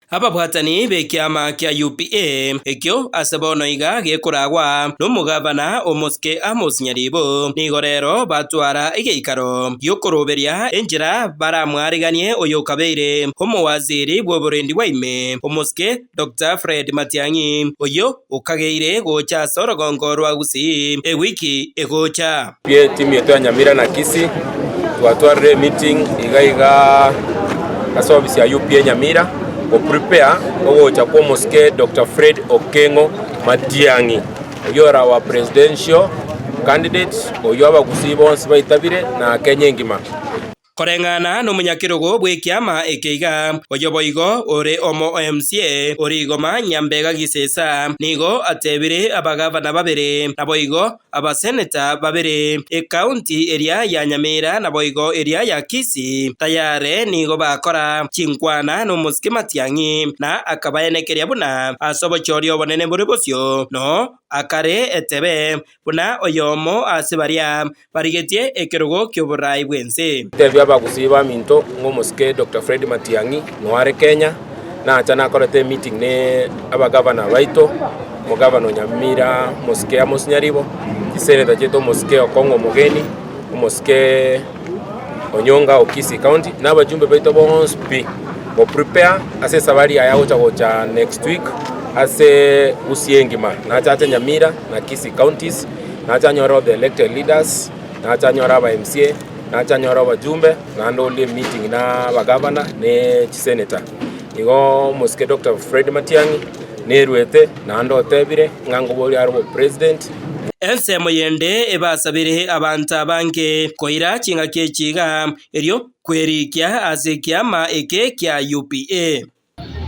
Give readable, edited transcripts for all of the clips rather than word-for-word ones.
Ababwatani bekiama kia UPA ekyo asebono iga gekuragwa n'umugabana Omoske Amos Nyaribo nigo rero batwara igeikaro gyokuruberia enjira baramwariganie oyo kabeire omowaziri bw'oburendi bwaime Omoske Dr. Fred Matiang'i oyo ukageire gocha sorogongo rwa Gusii ewiki egocha pia timu yetu ya Nyamira na Kisii twatware meeting iga service ya UPA Nyamira o prepare ogocha kwa Omoske Dr. Fred Okengo Matiang'i oyo ara wa presidential candidate oyo abagusii bonse baitabire na Kenya ngima korengana n'umunyakirugo bw'ikiama ekeiga oyo boigo ore omo MCA origoma Nyambega Gisesa nigo atebire abagavana babere na boigo abaseneta babere county area ya Nyamira na boigo area ya Kisii tayare nigo bakora chinkwana n'Omoske Matiang'i na akabayenekeria buna asobochorio bonene muri bosyo no akare etebe buna oyomo asibaria barigetie ekirugo ky'oburai bwense abagusiba minto ng'Omoske Dr. Fred Matiang'i nware Kenya na achana akorete meeting ne abagavana baito mugavana Nyamira Omoske Amos Nyaribo kiseneta cheto Omoske Okongo Mugeni Omoske Onyonga Kisii County na bajumbe baito bonse bo prepare ase sabari ya gocha next week ase usiengima na acha Nyamira na Kisii counties na acha nyoro the elected leaders na acha nyoro ba MCA na chanyora wajumbe na ndole meeting na bagavana ne chiseneta igo Omoske Dr. Fred Matiang'i nerwete na ndo tebire ngango boli arbo president ensemo yende ebasabire abanta banke koira chinga kechiga eryo kwerikia asekiama eke kya UPA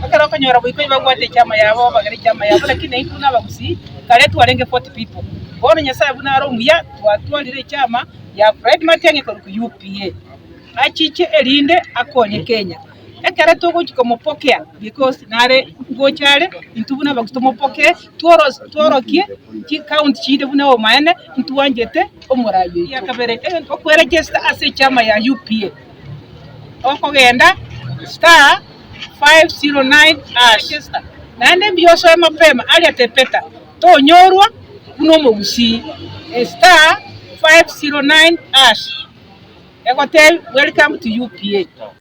akara kanyora bwiko bagwate chama yabo bagari chama yabo lakini ikuna bagusi kale twarenge 40 people bono nyasaye bunaro muya twatwalire chama ya Fred Matiang'i ko UPA achiche elinde akonye Kenya ekara togo chikomopokea because nare gochare intubuna bagutomopokea tworokie chi county chide buna o maene ntuwanjete omurayo yakabere okwere register ase chama ya UPA okogenda *509# register nande bioso mapema ali atepeta tonyorwa kuno mogusii *509#. Welcome to UPA.